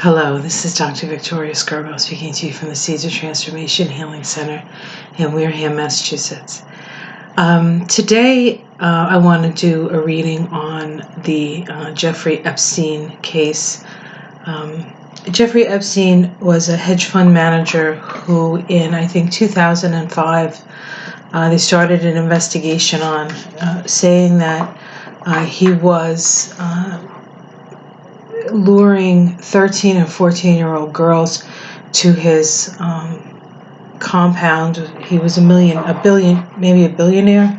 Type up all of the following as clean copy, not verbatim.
Hello, this is Dr. Victoria Skirbo speaking to you from the Seeds of Transformation Healing Center in Wareham, Massachusetts. Today, I want to do a reading on the Jeffrey Epstein case. Jeffrey Epstein was a hedge fund manager who, in I think 2005, they started an investigation on, saying that he was luring 13 and 14-year-old girls to his compound. He was maybe a billionaire,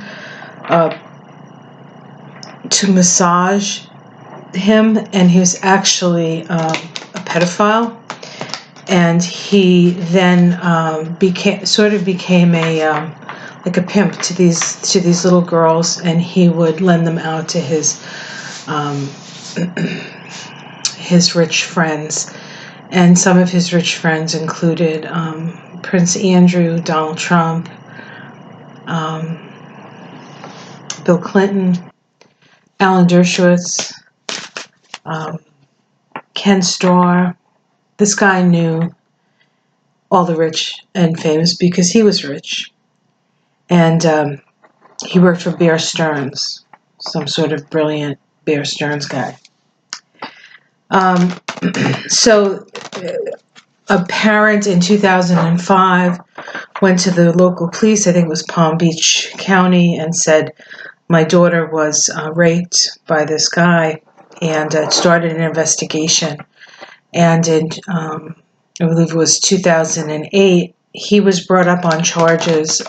to massage him, and he was actually a pedophile. And he then became a like a pimp to these little girls, and he would lend them out to his rich friends. And some of his rich friends included Prince Andrew, Donald Trump, Bill Clinton, Alan Dershowitz, Ken Starr. This guy knew all the rich and famous because he was rich. And he worked for Bear Stearns, some sort of brilliant Bear Stearns guy. So a parent in 2005 went to the local police, I think it was Palm Beach County, and said, my daughter was raped by this guy, and started an investigation. And in, I believe it was 2008, he was brought up on charges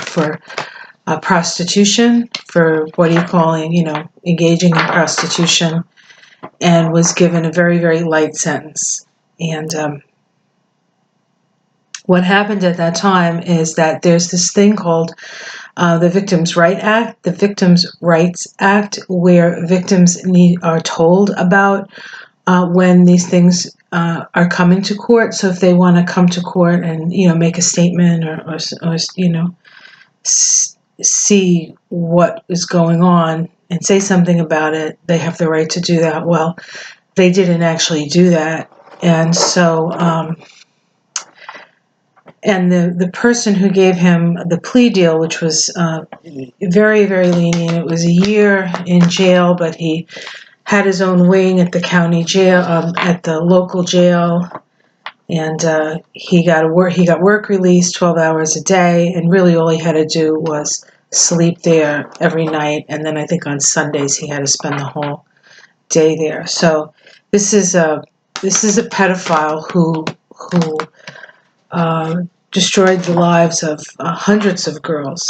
for prostitution, for what are you calling, engaging in prostitution, and was given a very, very light sentence. And what happened at that time is that there's this thing called the Victims' Rights Act, where victims are told about when these things are coming to court. So if they want to come to court and make a statement or see what is going on and say something about it, they have the right to do that. Well, they didn't actually do that, and so and the person who gave him the plea deal, which was very, very lenient, it was a year in jail, but he had his own wing at the county jail, at the local jail, and he got work release 12 hours a day, and really all he had to do was sleep there every night, and then I think on Sundays he had to spend the whole day there. So this is a pedophile who destroyed the lives of hundreds of girls.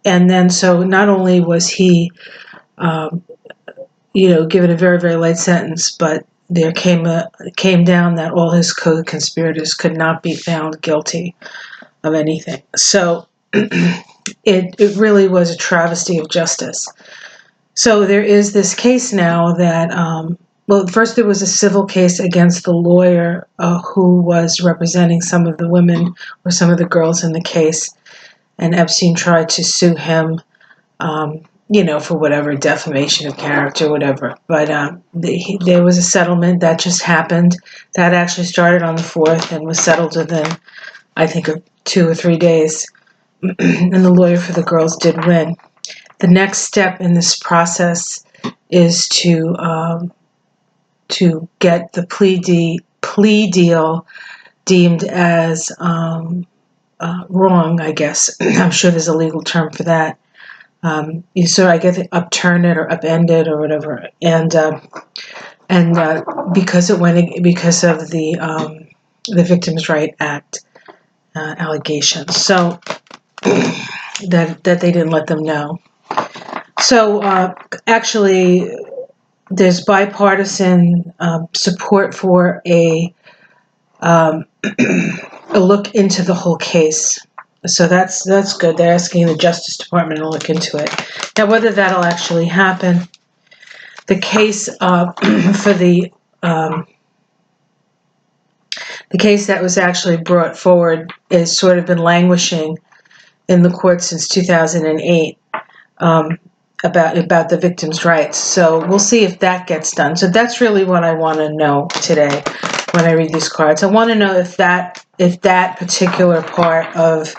And then so not only was he given a very, very light sentence, but there came down that all his co-conspirators could not be found guilty of anything. So it really was a travesty of justice. So there is this case now that, first there was a civil case against the lawyer who was representing some of the women or some of the girls in the case, and Epstein tried to sue him, for whatever, defamation of character, whatever. But there was a settlement that just happened. That actually started on the 4th and was settled within, I think, 2 or 3 days. And the lawyer for the girls did win. The next step in this process is to get the plea deal deemed as wrong, I guess. I'm sure there's a legal term for that. So I guess upturn it or upend it or whatever. And because of the Victims' Rights Act allegations, so that they didn't let them know. So actually, there's bipartisan support for a look into the whole case. So that's good. They're asking the Justice Department to look into it. Now, whether that'll actually happen, the case for the case that was actually brought forward has sort of been languishing in the court since 2008 about the victims' rights. So we'll see if that gets done. So that's really what I want to know today. when I read these cards. I want to know if that particular part of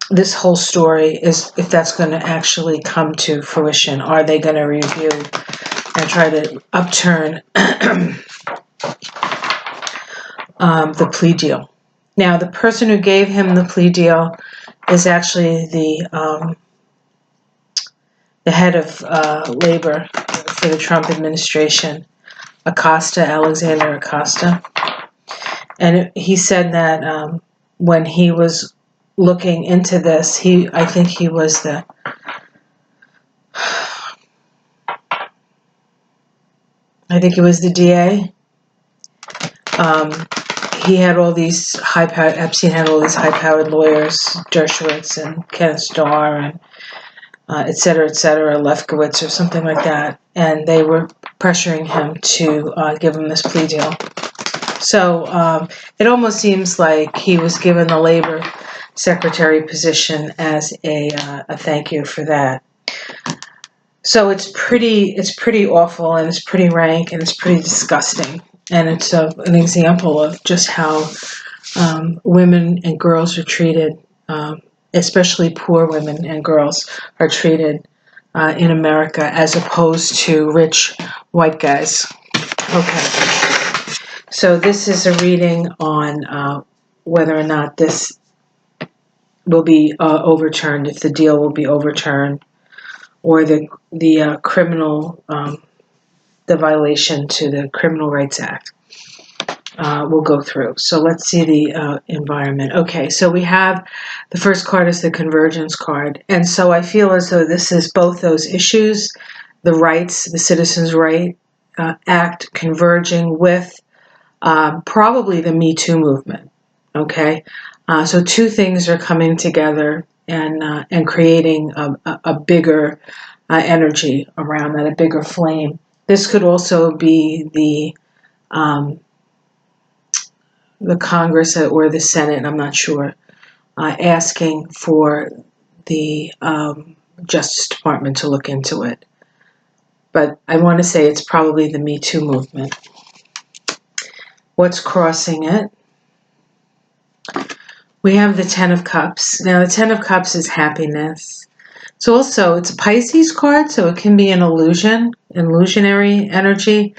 this whole story if that's going to actually come to fruition. Are they going to review and try to upturn the plea deal? Now, the person who gave him the plea deal is actually the head of labor for the Trump administration, Alexander Acosta. And he said that when he was looking into this, I think he was the DA. He had all these Epstein had all these high-powered lawyers, Dershowitz and Kenneth Starr and et cetera, Lefkowitz or something like that, and they were pressuring him to give him this plea deal. So it almost seems like he was given the labor secretary position as a thank you for that. So it's pretty awful, and it's pretty rank, and it's pretty disgusting, and it's an example of just how women and girls are treated, especially poor women and girls are treated in America as opposed to rich white guys. Okay, so this is a reading on whether or not this will be overturned, if the deal will be overturned, or the criminal, the violation to the Criminal Rights Act will go through. So let's see the environment. Okay, so we have the first card is the convergence card. And so I feel as though this is both those issues, the rights, the Citizens' Right Act converging with probably the Me Too movement. Okay, so two things are coming together and creating a bigger energy around that, a bigger flame. This could also be the Congress or the Senate, I'm not sure, asking for the Justice Department to look into it. But I want to say it's probably the Me Too movement. What's crossing it? We have the Ten of Cups. Now, the Ten of Cups is happiness. It's a Pisces card, so it can be an illusionary energy.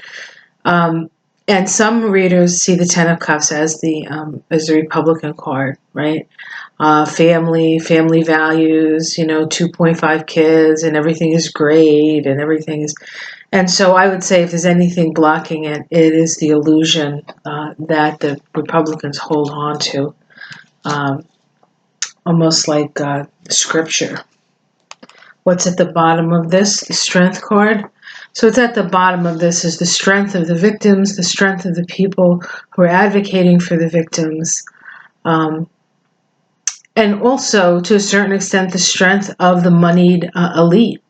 And some readers see the Ten of Cups as the Republican card, right? Family values, 2.5 kids, and everything is great, and so I would say if there's anything blocking it, it is the illusion that the Republicans hold on to, almost like scripture. What's at the bottom of this? The Strength card. So what's at the bottom of this is the strength of the victims, the strength of the people who are advocating for the victims, and also, to a certain extent, the strength of the moneyed elite.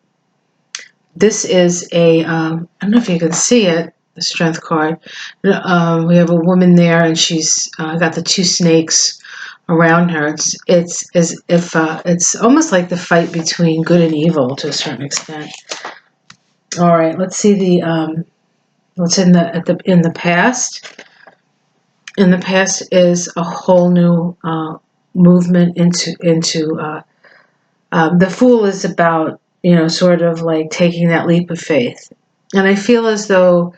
This is I don't know if you can see it, the Strength card. We have a woman there, and she's got the two snakes around her. It's as if it's almost like the fight between good and evil to a certain extent. All right, let's see the what's in the past. In the past is a whole new movement into the Fool is about sort of like taking that leap of faith, and I feel as though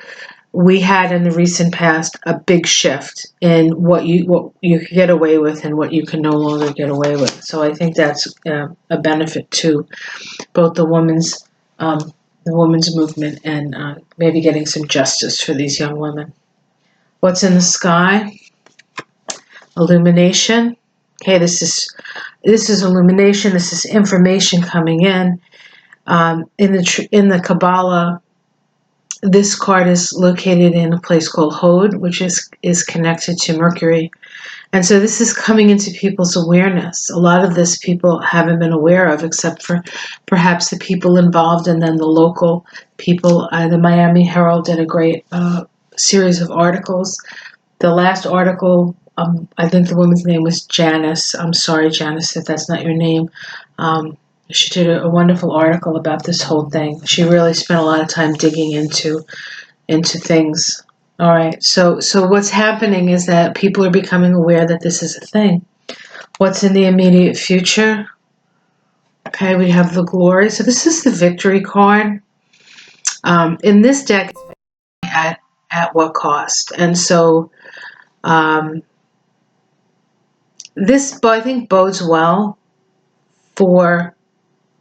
we had in the recent past a big shift in what you could get away with and what you can no longer get away with. So I think that's a benefit to both the women's movement and maybe getting some justice for these young women. What's in the sky? Illumination. Okay, this is illumination. This is information coming in. In the Kabbalah, this card is located in a place called Hod, which is connected to Mercury. And so this is coming into people's awareness. A lot of this people haven't been aware of, except for perhaps the people involved and then the local people. The Miami Herald did a great series of articles. The last article, I think the woman's name was Janice. I'm sorry, Janice, if that's not your name. She did a wonderful article about this whole thing. She really spent a lot of time digging into things All right. So what's happening is that people are becoming aware that this is a thing. What's in the immediate future? Okay, we have the glory. So this is the victory card. In this deck, it's at what cost? And so this, I think, bodes well for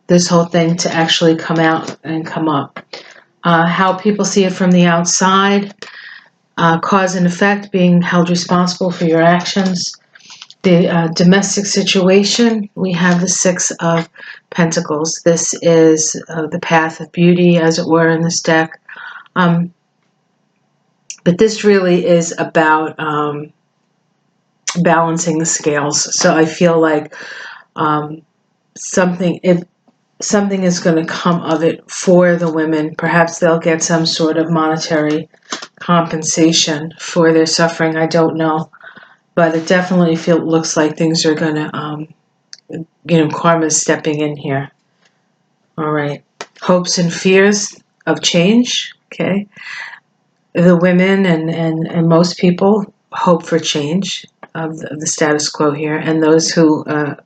this whole thing to actually come out and come up. How people see it from the outside, cause and effect, being held responsible for your actions. The domestic situation, we have the Six of Pentacles. This is the path of beauty, as it were, in this deck. But this really is about balancing the scales. So I feel like something is going to come of it for the women. Perhaps they'll get some sort of monetary compensation for their suffering. I don't know. But it definitely looks like things are going to, karma is stepping in here. All right. Hopes and fears of change. Okay. The women and most people hope for change of the status quo here. And those who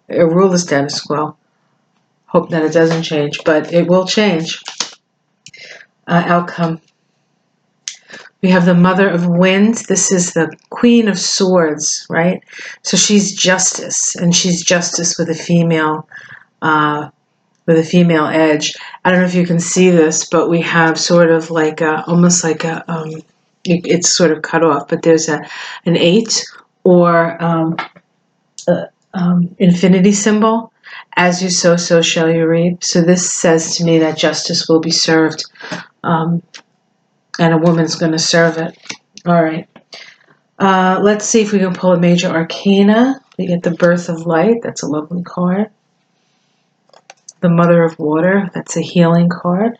rule the status quo hope that it doesn't change. But it will change. Outcome. We have the Mother of Winds. This is the Queen of Swords, right? So she's justice, and she's justice with a female edge. I don't know if you can see this, but we have sort of like almost like it's sort of cut off, but there's an 8 or infinity symbol. As you sow, so shall you reap. So this says to me that justice will be served. And a woman's going to serve it. All right. Let's see if we can pull a major arcana. We get the Birth of Light. That's a lovely card. The Mother of Water. That's a healing card.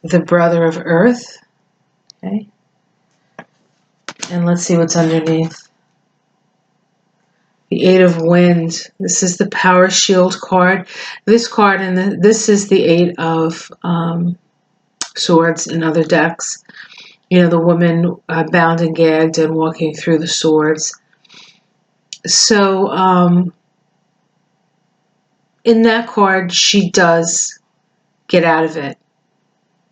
The Brother of Earth. Okay. And let's see what's underneath. The Eight of Wind. This is the Power Shield card. This card, and this is the Eight of Swords in other decks. The woman bound and gagged and walking through the swords. So in that card, she does get out of it.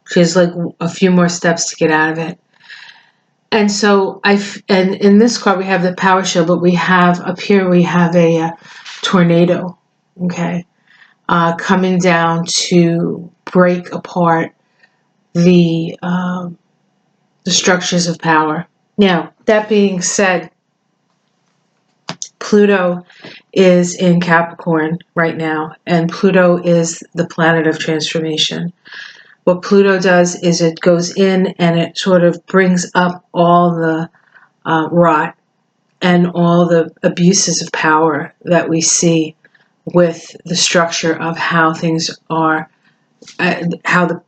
She has like a few more steps to get out of it. And so and in this card we have the Power Shield, but we have up here we have a tornado, okay, coming down to break apart the structures of power. Now, that being said, Pluto is in Capricorn right now, and Pluto is the planet of transformation. What Pluto does is it goes in and it sort of brings up all the rot and all the abuses of power that we see with the structure of how things are, how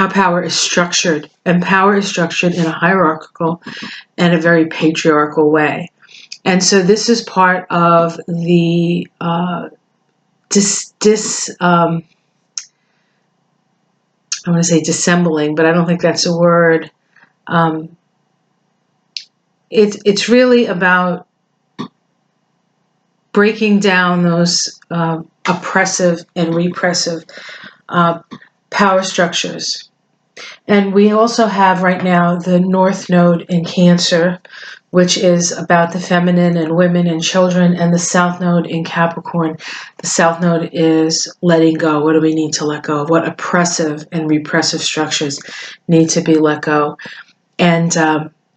power is structured. And power is structured in a hierarchical and a very patriarchal way. And so this is part of the I want to say dissembling, but I don't think that's a word. It's really about breaking down those oppressive and repressive power structures. And we also have right now the North Node in Cancer, which is about the feminine and women and children, and the South Node in Capricorn. The South Node is letting go. What do we need to let go of? What oppressive and repressive structures need to be let go? And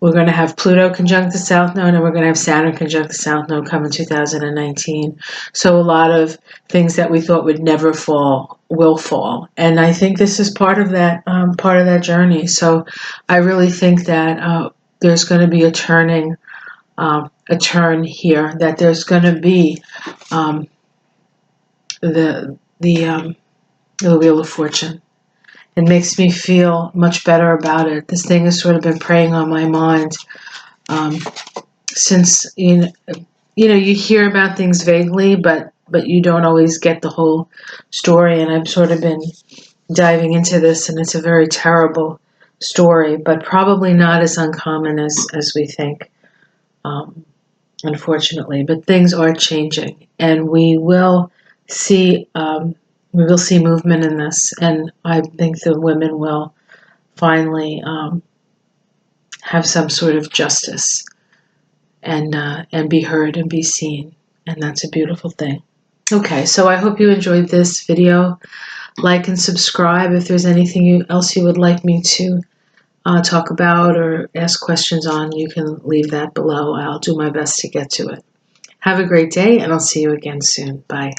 we're going to have Pluto conjunct the South Node, and we're going to have Saturn conjunct the South Node come in 2019. So a lot of things that we thought would never fall will fall. And I think this is part of that journey. So I really think that there's going to be a turn here, that there's going to be the Wheel of Fortune. It makes me feel much better about it. This thing has sort of been preying on my mind since you hear about things vaguely, but you don't always get the whole story. And I've sort of been diving into this, and it's a very terrible story, but probably not as uncommon as we think, unfortunately. But things are changing, and we will see movement in this, and I think the women will finally have some sort of justice and be heard and be seen, and that's a beautiful thing. Okay, so I hope you enjoyed this video. Like and subscribe. If there's anything else you would like me to talk about or ask questions on, you can leave that below. I'll do my best to get to it. Have a great day, and I'll see you again soon. Bye.